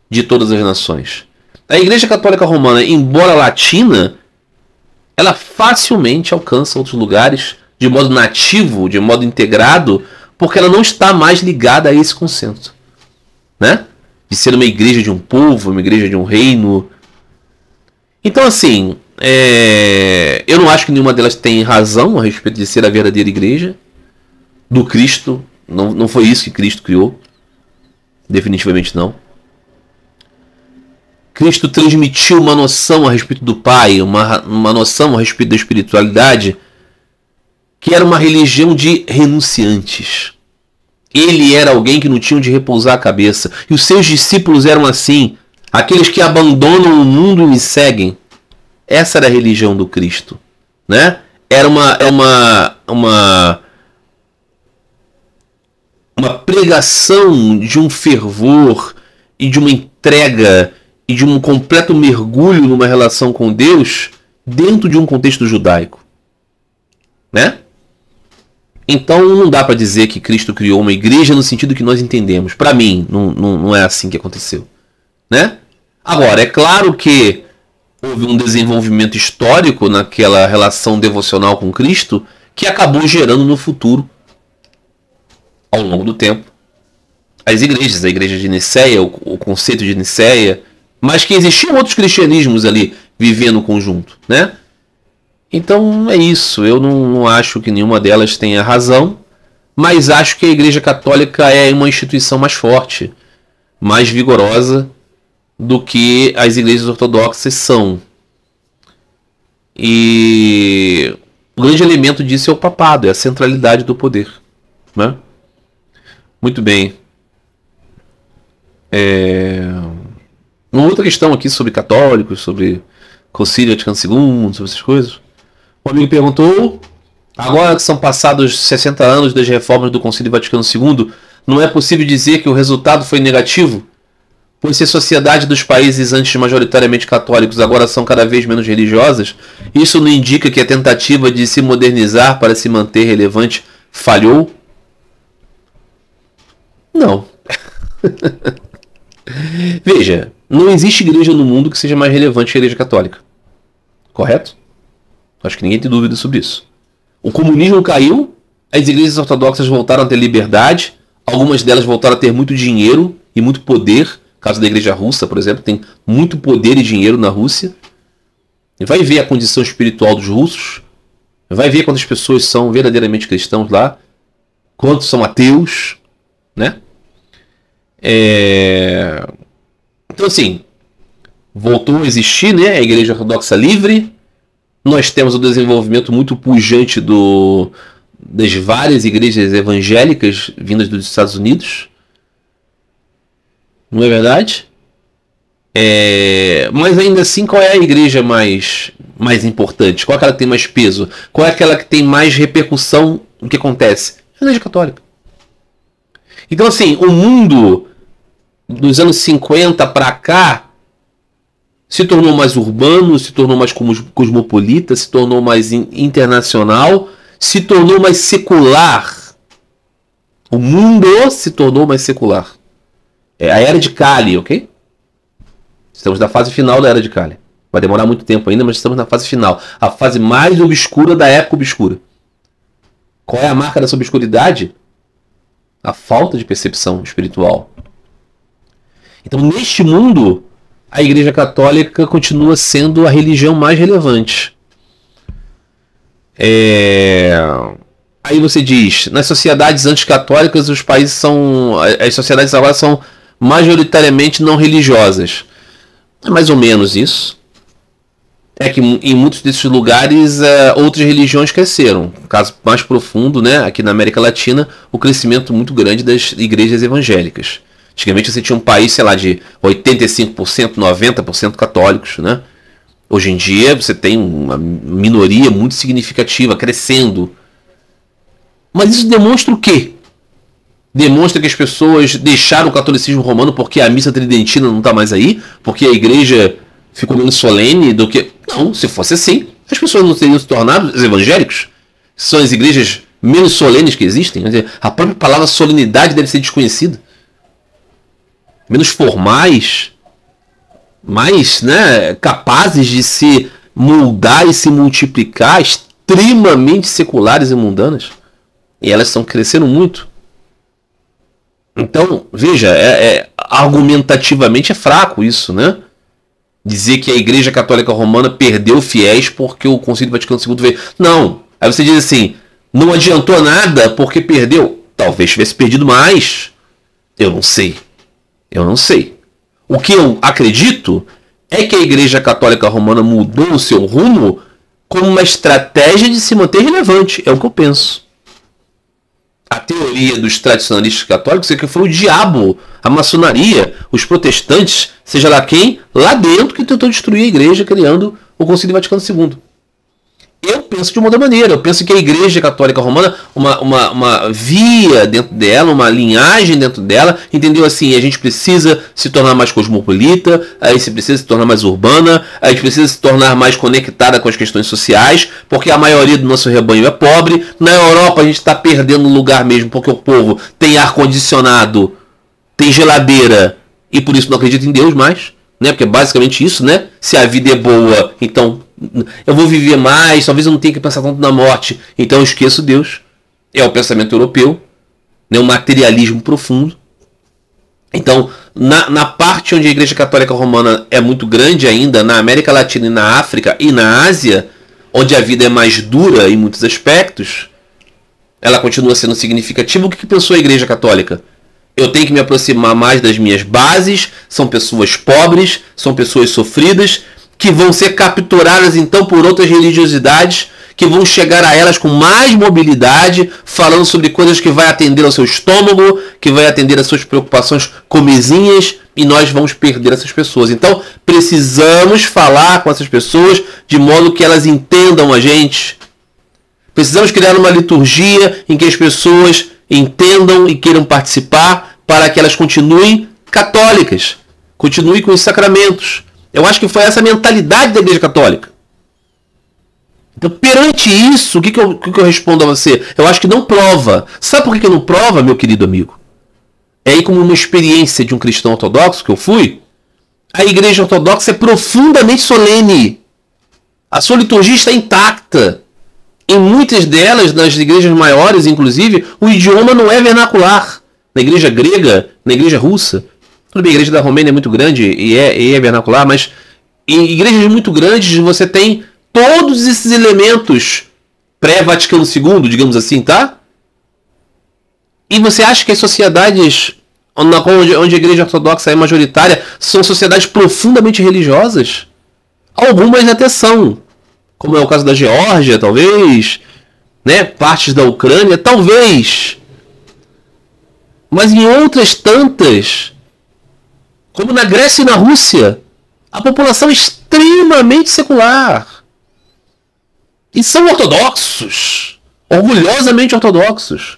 de todas as nações. A Igreja Católica Romana, embora latina, ela facilmente alcança outros lugares de modo nativo, de modo integrado, porque ela não está mais ligada a esse conceito, né? De ser uma igreja de um povo, uma igreja de um reino. Então, assim, eu não acho que nenhuma delas tem razão a respeito de ser a verdadeira igreja do Cristo. Não foi isso que Cristo criou. Definitivamente não. Cristo transmitiu uma noção a respeito do Pai, uma noção a respeito da espiritualidade, que era uma religião de renunciantes. Ele era alguém que não tinha onde repousar a cabeça. E os seus discípulos eram assim, aqueles que abandonam o mundo e me seguem. Essa era a religião do Cristo, né? Era uma pregação de um fervor e de uma entrega e de um completo mergulho numa relação com Deus dentro de um contexto judaico, né? Então não dá para dizer que Cristo criou uma igreja no sentido que nós entendemos. Para mim, não é assim que aconteceu, né? Agora, é claro que houve um desenvolvimento histórico naquela relação devocional com Cristo que acabou gerando no futuro, ao longo do tempo, as igrejas, a igreja de Nicéia, o conceito de Nicéia, mas que existiam outros cristianismos ali vivendo conjunto, né? Então é isso, eu não acho que nenhuma delas tenha razão, mas acho que a Igreja Católica é uma instituição mais forte, mais vigorosa do que as igrejas ortodoxas são. E o grande elemento disso é o papado, é a centralidade do poder, né? Muito bem. Uma outra questão aqui sobre católicos, sobre Concílio Vaticano II, sobre essas coisas. Um amigo perguntou, agora que são passados 60 anos das reformas do Concílio Vaticano II, não é possível dizer que o resultado foi negativo? Pois se a sociedade dos países antes majoritariamente católicos agora são cada vez menos religiosas, isso não indica que a tentativa de se modernizar para se manter relevante falhou? Não. Veja, não existe igreja no mundo que seja mais relevante que a Igreja Católica. Correto? Acho que ninguém tem dúvida sobre isso. O comunismo caiu, as igrejas ortodoxas voltaram a ter liberdade, algumas delas voltaram a ter muito dinheiro e muito poder. No caso da igreja russa, por exemplo, tem muito poder e dinheiro na Rússia. E vai ver a condição espiritual dos russos, vai ver quantas pessoas são verdadeiramente cristãos lá, quantos são ateus, né? Então, assim, voltou a existir, né, a Igreja Ortodoxa livre. Nós temos o desenvolvimento muito pujante das várias igrejas evangélicas vindas dos Estados Unidos. Não é verdade? Mas ainda assim, qual é a igreja mais importante? Qual é aquela que tem mais peso? Qual é aquela que tem mais repercussão no que acontece? A Igreja Católica. Então, assim, o mundo dos anos 50 para cá se tornou mais urbano, se tornou mais cosmopolita, se tornou mais internacional, se tornou mais secular. O mundo se tornou mais secular. É a Era de Cali, ok? Estamos na fase final da Era de Cali. Vai demorar muito tempo ainda, mas estamos na fase final. A fase mais obscura da época obscura. Qual é a marca dessa obscuridade? A falta de percepção espiritual. Então, neste mundo, a Igreja Católica continua sendo a religião mais relevante. Aí você diz, nas sociedades anticatólicas, os países são... As sociedades agora são majoritariamente não religiosas. É mais ou menos isso. É que em muitos desses lugares outras religiões cresceram. Caso mais profundo, né, aqui na América Latina, o crescimento muito grande das igrejas evangélicas. Antigamente você tinha um país, sei lá, de 85%, 90% católicos, né? Hoje em dia você tem uma minoria muito significativa, crescendo. Mas isso demonstra o quê? Demonstra que as pessoas deixaram o catolicismo romano porque a missa tridentina não está mais aí? Porque a igreja ficou menos solene do que... Não, se fosse assim, as pessoas não teriam se tornado os evangélicos. São as igrejas menos solenes que existem. A própria palavra solenidade deve ser desconhecida. Menos formais, mais, né, capazes de se moldar e se multiplicar, extremamente seculares e mundanas. E elas estão crescendo muito. Então, veja, argumentativamente é fraco isso, né? Dizer que a Igreja Católica Romana perdeu fiéis porque o Concílio Vaticano II veio. Não. Aí você diz assim, não adiantou nada porque perdeu. Talvez tivesse perdido mais. Eu não sei. O que eu acredito é que a Igreja Católica Romana mudou o seu rumo como uma estratégia de se manter relevante. É o que eu penso. A teoria dos tradicionalistas católicos é que foi o diabo, a maçonaria, os protestantes, seja lá quem, lá dentro que tentou destruir a igreja, criando o Concílio Vaticano II. Eu penso de uma outra maneira. Eu penso que a Igreja Católica Romana, uma via dentro dela, uma linhagem dentro dela, entendeu assim, a gente precisa se tornar mais cosmopolita, a gente precisa se tornar mais urbana, a gente precisa se tornar mais conectada com as questões sociais, porque a maioria do nosso rebanho é pobre. Na Europa a gente está perdendo lugar mesmo, porque o povo tem ar-condicionado, tem geladeira, e por isso não acredita em Deus mais, né? Porque é basicamente isso, né? Se a vida é boa, então eu vou viver mais, talvez eu não tenha que pensar tanto na morte, então eu esqueço Deus. É o pensamento europeu, né? Um materialismo profundo. Então, na parte onde a Igreja Católica Romana é muito grande ainda, na América Latina e na África e na Ásia, onde a vida é mais dura em muitos aspectos, ela continua sendo significativa. O que pensou a Igreja Católica? Eu tenho que me aproximar mais das minhas bases, são pessoas pobres, são pessoas sofridas, que vão ser capturadas então por outras religiosidades, que vão chegar a elas com mais mobilidade, falando sobre coisas que vai atender ao seu estômago, que vai atender às suas preocupações comezinhas, e nós vamos perder essas pessoas. Então, precisamos falar com essas pessoas de modo que elas entendam a gente. Precisamos criar uma liturgia em que as pessoas entendam e queiram participar, para que elas continuem católicas, continuem com os sacramentos. Eu acho que foi essa mentalidade da Igreja Católica. Então, perante isso, o que eu respondo a você? Eu acho que não prova. Sabe por que não prova, meu querido amigo? É aí como uma experiência de um cristão ortodoxo que eu fui. A Igreja Ortodoxa é profundamente solene. A sua liturgia está intacta. Em muitas delas, nas igrejas maiores, inclusive, o idioma não é vernacular. Na igreja grega, na igreja russa. Tudo bem, a igreja da Romênia é muito grande e é vernacular, mas em igrejas muito grandes você tem todos esses elementos pré-Vaticano II, digamos assim, tá? E você acha que as sociedades onde a igreja ortodoxa é majoritária são sociedades profundamente religiosas? Algumas até são, como é o caso da Geórgia, talvez, né? Partes da Ucrânia, talvez. Mas em outras tantas, como na Grécia e na Rússia, a população é extremamente secular. E são ortodoxos, orgulhosamente ortodoxos.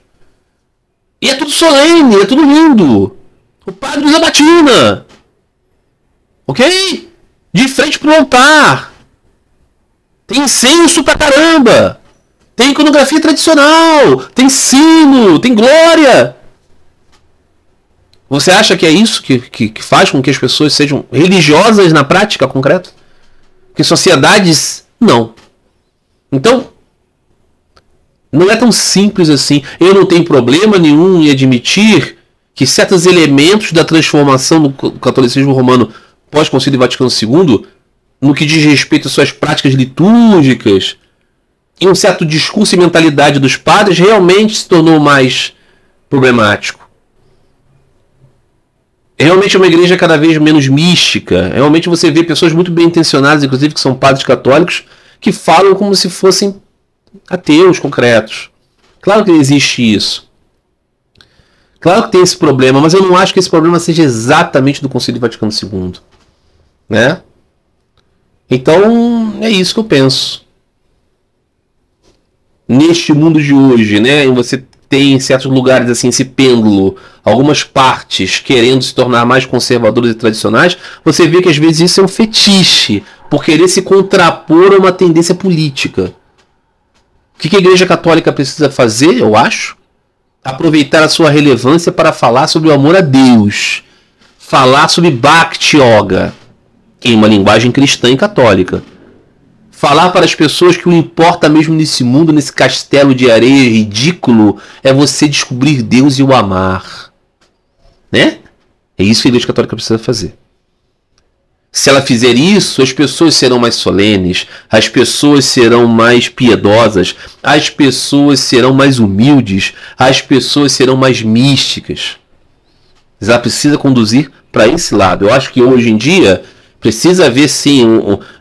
E é tudo solene, é tudo lindo. O padre usa batina. Ok? De frente pro altar. Tem incenso pra caramba. Tem iconografia tradicional. Tem sino, tem glória. Você acha que é isso que faz com que as pessoas sejam religiosas na prática concreta? Que sociedades, não. Então, não é tão simples assim. Eu não tenho problema nenhum em admitir que certos elementos da transformação do catolicismo romano pós-Concílio Vaticano II, no que diz respeito às suas práticas litúrgicas, e um certo discurso e mentalidade dos padres realmente se tornou mais problemático. Realmente é uma igreja cada vez menos mística. Realmente você vê pessoas muito bem intencionadas, inclusive que são padres católicos, que falam como se fossem ateus concretos. Claro que existe isso. Claro que tem esse problema, mas eu não acho que esse problema seja exatamente do Concílio Vaticano II. Né? Então, é isso que eu penso. Neste mundo de hoje, né, você tem em certos lugares assim esse pêndulo, algumas partes querendo se tornar mais conservadoras e tradicionais, você vê que às vezes isso é um fetiche, por querer se contrapor a uma tendência política. O que a Igreja Católica precisa fazer, eu acho? Aproveitar a sua relevância para falar sobre o amor a Deus, falar sobre Bhakti Yoga, em uma linguagem cristã e católica. Falar para as pessoas que o importa mesmo nesse mundo, nesse castelo de areia ridículo, é você descobrir Deus e o amar. Né? É isso que a Igreja Católica precisa fazer. Se ela fizer isso, as pessoas serão mais solenes, as pessoas serão mais piedosas, as pessoas serão mais humildes, as pessoas serão mais místicas. Ela precisa conduzir para esse lado. Eu acho que hoje em dia precisa haver sim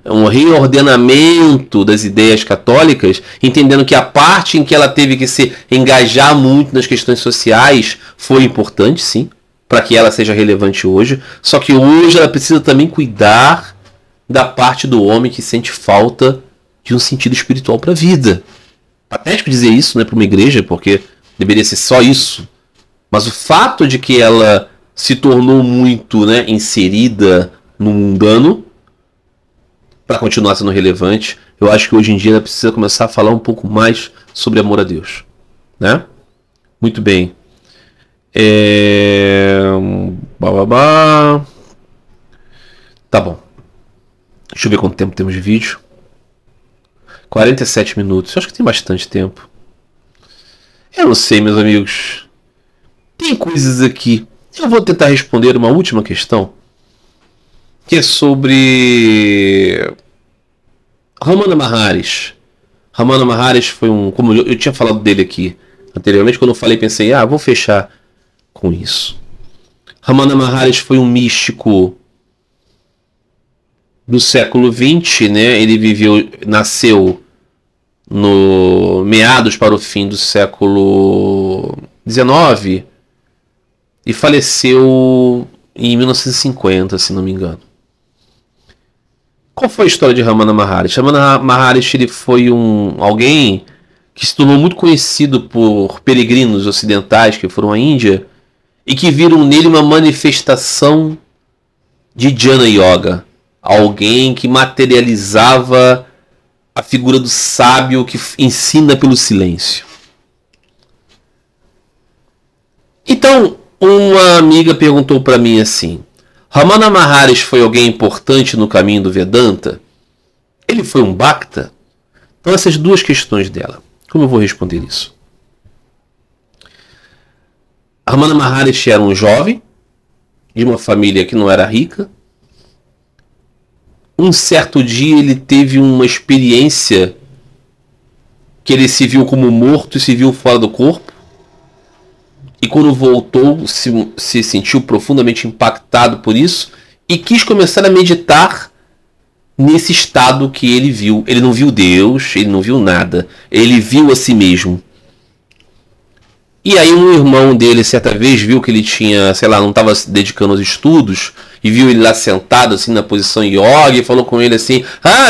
um reordenamento das ideias católicas, entendendo que a parte em que ela teve que se engajar muito nas questões sociais foi importante, sim, para que ela seja relevante hoje. Só que hoje ela precisa também cuidar da parte do homem que sente falta de um sentido espiritual para a vida. Patético dizer isso, né, para uma igreja, porque deveria ser só isso. Mas o fato de que ela se tornou muito, né, inserida no mundano para continuar sendo relevante, eu acho que hoje em dia ela precisa começar a falar um pouco mais sobre amor a Deus, né? Muito bem. Tá bom. Deixa eu ver quanto tempo temos de vídeo. 47 minutos. Eu acho que tem bastante tempo. Eu não sei, meus amigos. Tem coisas aqui. Eu vou tentar responder uma última questão, que é sobre Ramana Maharshi. Ramana Maharshi foi como eu tinha falado dele aqui anteriormente, quando eu falei, pensei, vou fechar com isso. Ramana Maharshi foi um místico do século XX, né? Ele nasceu no meados para o fim do século XIX e faleceu em 1950, se não me engano. Qual foi a história de Ramana Maharshi? Ramana Maharshi ele foi alguém que se tornou muito conhecido por peregrinos ocidentais que foram à Índia e que viram nele uma manifestação de Jnana Yoga. Alguém que materializava a figura do sábio que ensina pelo silêncio. Então, uma amiga perguntou para mim assim: Ramana Maharshi foi alguém importante no caminho do Vedanta? Ele foi um Bhakta? Então essas duas questões dela. Como eu vou responder isso? Ramana Maharshi era um jovem de uma família que não era rica. Um certo dia ele teve uma experiência que ele se viu como morto e se viu fora do corpo. E quando voltou, se sentiu profundamente impactado por isso e quis começar a meditar nesse estado que ele viu. Ele não viu Deus, ele não viu nada. Ele viu a si mesmo. E aí um irmão dele, certa vez, viu que ele tinha, sei lá, não estava se dedicando aos estudos e viu ele lá sentado, assim, na posição yogi e falou com ele assim: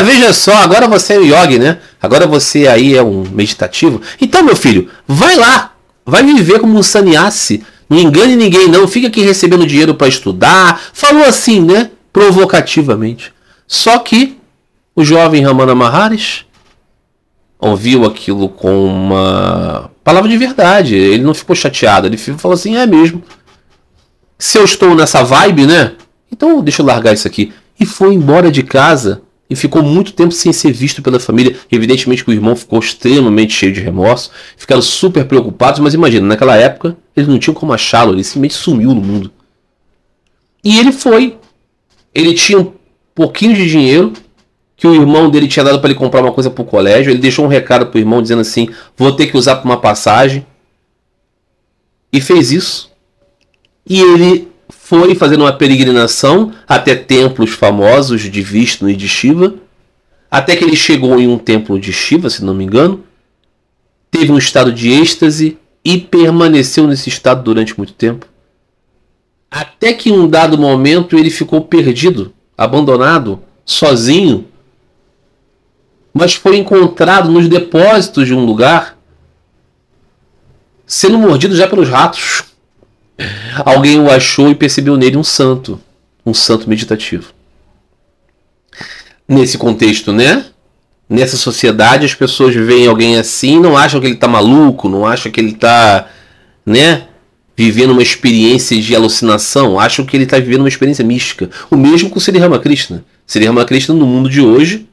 veja só, agora você é um yogi, né? Agora você aí é um meditativo. Então, meu filho, vai lá. Vai viver como um sannyasi. Não engane ninguém, não. Fica aqui recebendo dinheiro para estudar. Falou assim, né? Provocativamente. Só que o jovem Ramana Maharshi ouviu aquilo com uma palavra de verdade. Ele não ficou chateado. Ele falou assim: é mesmo. Se eu estou nessa vibe, né? Então deixa eu largar isso aqui. E foi embora de casa. E ficou muito tempo sem ser visto pela família. Evidentemente que o irmão ficou extremamente cheio de remorso. Ficaram super preocupados. Mas imagina, naquela época, eles não tinham como achá-lo. Ele simplesmente sumiu no mundo. E ele foi. Ele tinha um pouquinho de dinheiro. que o irmão dele tinha dado para ele comprar uma coisa para o colégio. Ele deixou um recado para o irmão dizendo assim: vou ter que usar para uma passagem. E fez isso. E ele foi fazendo uma peregrinação até templos famosos de Vishnu e de Shiva. Até que ele chegou em um templo de Shiva, se não me engano. Teve um estado de êxtase e permaneceu nesse estado durante muito tempo. Até que em um dado momento ele ficou perdido, abandonado, sozinho. Mas foi encontrado nos depósitos de um lugar, sendo mordido já pelos ratos. Alguém o achou e percebeu nele um santo meditativo. Nesse contexto, né? Nessa sociedade, as pessoas veem alguém assim, não acham que ele está maluco, não acham que ele está, né, vivendo uma experiência de alucinação, acham que ele está vivendo uma experiência mística. O mesmo com o Sri Ramakrishna. Sri Ramakrishna, no mundo de hoje,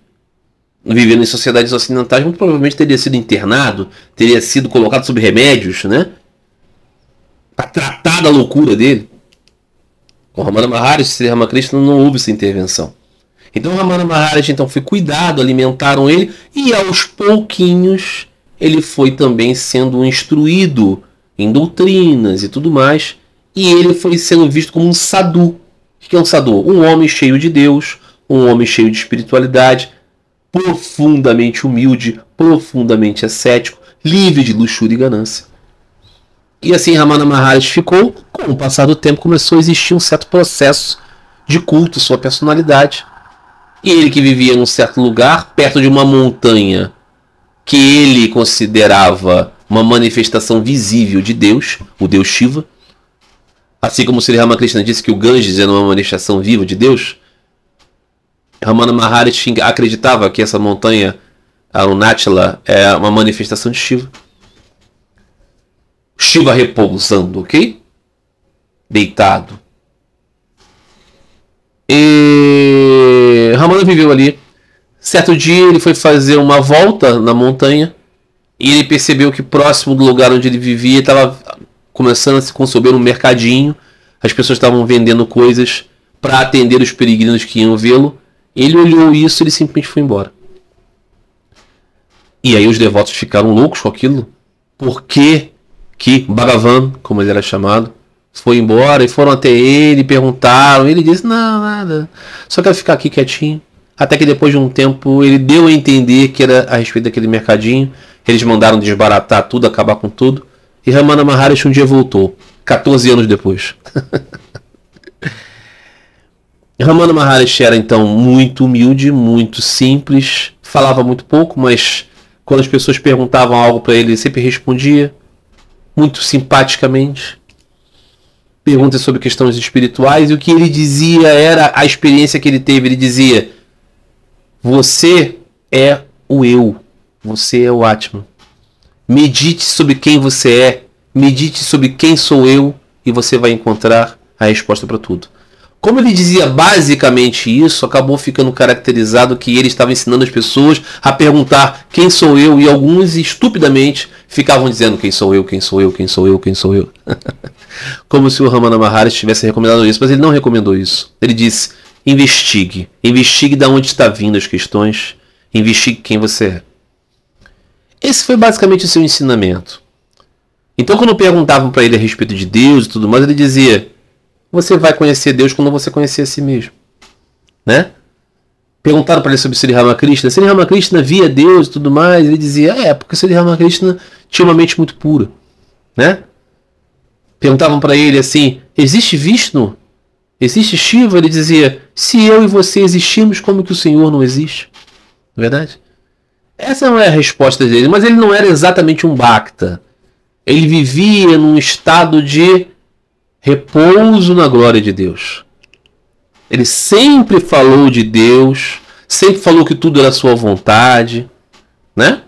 vivendo em sociedades ocidentais, muito provavelmente teria sido internado, teria sido colocado sob remédios, né, para tratar da loucura dele. Com Ramana Maharshi, Sri Ramakrishna não houve essa intervenção. Então Ramana Maharshi foi cuidado, alimentaram ele, e aos pouquinhos ele foi também sendo instruído em doutrinas e tudo mais, e ele foi sendo visto como um sadhu. O que é um sadhu? Um homem cheio de Deus, um homem cheio de espiritualidade, profundamente humilde, profundamente ascético, livre de luxúria e ganância. E assim Ramana Maharshi ficou. Com o passar do tempo começou a existir um certo processo de culto à sua personalidade. E ele que vivia num certo lugar, perto de uma montanha que ele considerava uma manifestação visível de Deus, o Deus Shiva. Assim como Sri Ramakrishna disse que o Ganges era uma manifestação viva de Deus, Ramana Maharshi acreditava que essa montanha, a Arunachala, é uma manifestação de Shiva. Shiva repousando, ok? Deitado. E Ramana viveu ali. Certo dia ele foi fazer uma volta na montanha e ele percebeu que próximo do lugar onde ele vivia estava começando a se conceber um mercadinho. As pessoas estavam vendendo coisas para atender os peregrinos que iam vê-lo. Ele olhou isso e ele simplesmente foi embora. E aí os devotos ficaram loucos com aquilo. Por que Bhagavan, como ele era chamado, foi embora? E foram até ele, perguntaram. Ele disse: não, nada, só quero ficar aqui quietinho. Até que depois de um tempo ele deu a entender que era a respeito daquele mercadinho. Eles mandaram desbaratar tudo, acabar com tudo. E Ramana Maharshi um dia voltou, 14 anos depois. Ramana Maharshi era então muito humilde, muito simples, falava muito pouco, mas quando as pessoas perguntavam algo para ele sempre respondia muito simpaticamente. Perguntas sobre questões espirituais, e o que ele dizia era a experiência que ele teve. Ele dizia: você é o eu, você é o Atman. Medite sobre quem você é, medite sobre quem sou eu, e você vai encontrar a resposta para tudo. Como ele dizia basicamente isso, acabou ficando caracterizado que ele estava ensinando as pessoas a perguntar quem sou eu, e alguns estupidamente ficavam dizendo quem sou eu, quem sou eu, quem sou eu, quem sou eu. Como se o Ramana Maharshi tivesse recomendado isso, mas ele não recomendou isso. Ele disse: investigue de onde está vindo as questões, investigue quem você é. Esse foi basicamente o seu ensinamento. Então quando perguntavam para ele a respeito de Deus e tudo mais, ele dizia: você vai conhecer Deus quando você conhecer a si mesmo, né? Perguntaram para ele sobre Sri Ramakrishna. Sri Ramakrishna via Deus e tudo mais. Ele dizia: porque Sri Ramakrishna tinha uma mente muito pura, né? Perguntavam para ele assim: existe Vishnu? Existe Shiva? Ele dizia: se eu e você existimos, como que o Senhor não existe? Não é verdade? Essa não é a resposta dele, mas ele não era exatamente um Bhakta. Ele vivia num estado de repouso na glória de Deus. Ele sempre falou de Deus, sempre falou que tudo era sua vontade, né?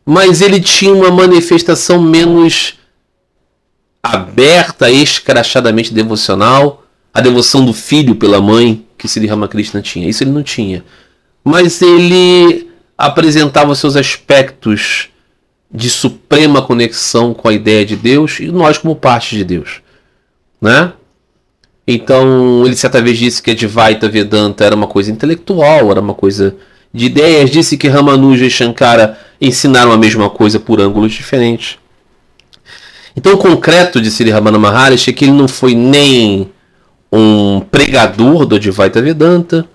Mas ele tinha uma manifestação menos aberta, escrachadamente devocional, a devoção do filho pela mãe que Sri Ramakrishna tinha. Isso ele não tinha. Mas ele apresentava seus aspectos de suprema conexão com a ideia de Deus e nós como parte de Deus, né? Então ele certa vez disse que a Advaita Vedanta era uma coisa intelectual, era uma coisa de ideias, disse que Ramanuja e Shankara ensinaram a mesma coisa por ângulos diferentes. Então o concreto de Sri Ramana Maharishi é que ele não foi nem um pregador do Advaita Vedanta,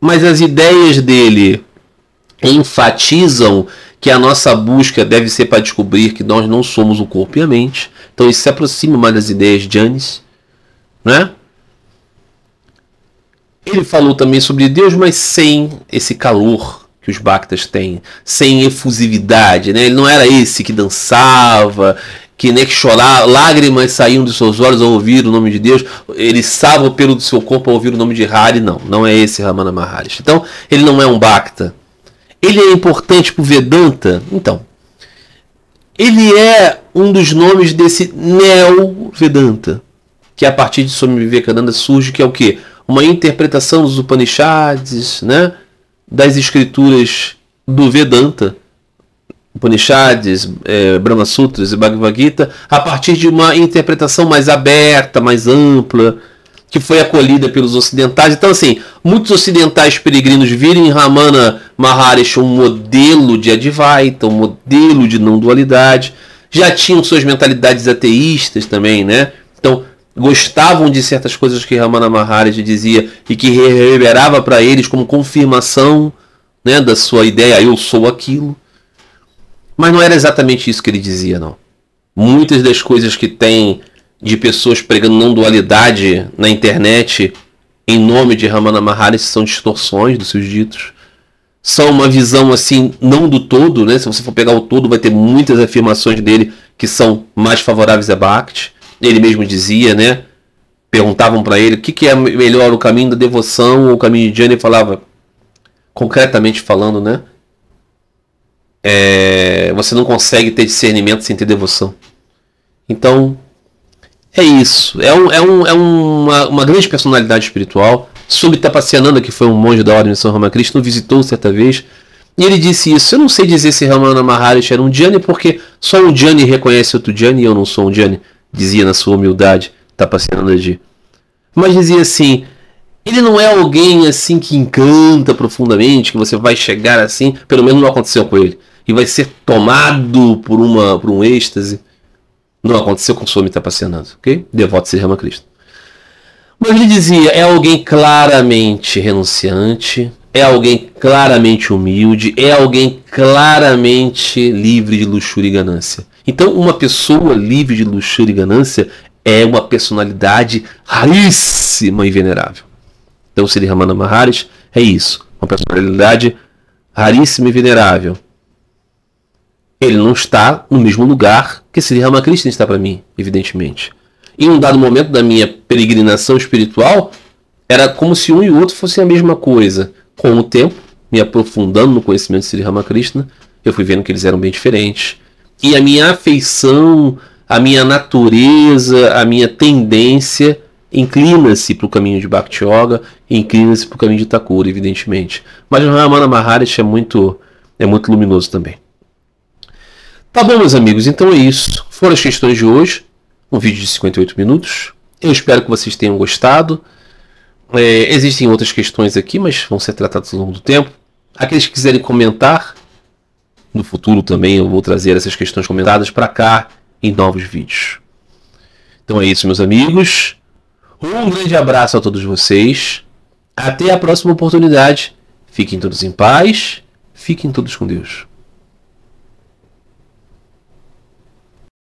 mas as ideias dele enfatizam que a nossa busca deve ser para descobrir que nós não somos o corpo e a mente. Então isso se aproxima mais das ideias de Janis, né? Ele falou também sobre Deus, mas sem esse calor que os Bhaktas têm, sem efusividade, né? Ele não era esse que dançava, que nem que chorar, lágrimas saíam dos seus olhos ao ouvir o nome de Deus, ele estava o pelo do seu corpo ao ouvir o nome de Hari. Não é esse Ramana Maharishi. Então ele não é um Bhakta. Ele é importante para o Vedanta? Então, ele é um dos nomes desse Neo-Vedanta, que a partir de Swami Vivekananda surge, que é o quê? Uma interpretação dos Upanishads, né? Das escrituras do Vedanta, Upanishads, Brahma Sutras e Bhagavad Gita, a partir de uma interpretação mais aberta, mais ampla, que foi acolhida pelos ocidentais. Então, assim, muitos ocidentais peregrinos viram em Ramana Maharishi um modelo de Advaita, um modelo de não dualidade. Já tinham suas mentalidades ateístas também, né? Então, gostavam de certas coisas que Ramana Maharishi dizia e que reverberava para eles como confirmação, né, da sua ideia, eu sou aquilo. Mas não era exatamente isso que ele dizia, não. Muitas das coisas que tem de pessoas pregando não dualidade na internet em nome de Ramana Maharishi são distorções dos seus ditos. São uma visão assim, não do todo, né? Se você for pegar o todo, vai ter muitas afirmações dele que são mais favoráveis a Bhakti. Ele mesmo dizia, né? Perguntavam para ele o que é melhor, o caminho da devoção ou o caminho de Jnana. Ele falava, concretamente falando, né? Você não consegue ter discernimento sem ter devoção. Então, é isso. É uma grande personalidade espiritual. Sobre Tapasyananda, que foi um monge da Ordem de São Ramakrishna, o visitou certa vez. E ele disse isso. Eu não sei dizer se Ramana Maharishi era um Jnani, porque só um Jnani reconhece outro Jnani e eu não sou um Jnani. Dizia na sua humildade Tapasyananda Ji. Mas dizia assim, ele não é alguém assim que encanta profundamente, que você vai chegar assim, pelo menos não aconteceu com ele, e vai ser tomado por um êxtase. Não aconteceu com Swami Tapasyananda, ok? Devoto de Sri Ramakrishna. Mas ele dizia, é alguém claramente renunciante, é alguém claramente humilde, é alguém claramente livre de luxúria e ganância. Então, uma pessoa livre de luxúria e ganância é uma personalidade raríssima e venerável. Então, Sri Ramana Maharishi é isso, uma personalidade raríssima e venerável. Ele não está no mesmo lugar que Sri Ramakrishna está para mim, evidentemente. Em um dado momento da minha peregrinação espiritual, era como se um e o outro fossem a mesma coisa. Com o tempo, me aprofundando no conhecimento de Sri Ramakrishna, eu fui vendo que eles eram bem diferentes. E a minha afeição, a minha natureza, a minha tendência inclina-se para o caminho de Bhakti Yoga, inclina-se para o caminho de Thakura, evidentemente. Mas o Ramana Maharishi é muito luminoso também. Tá bom, meus amigos, então é isso. Foram as questões de hoje. Um vídeo de 58 minutos. Eu espero que vocês tenham gostado. Existem outras questões aqui, mas vão ser tratadas ao longo do tempo. Aqueles que quiserem comentar, no futuro também eu vou trazer essas questões comentadas para cá em novos vídeos. Então é isso, meus amigos. Um grande abraço a todos vocês. Até a próxima oportunidade. Fiquem todos em paz. Fiquem todos com Deus.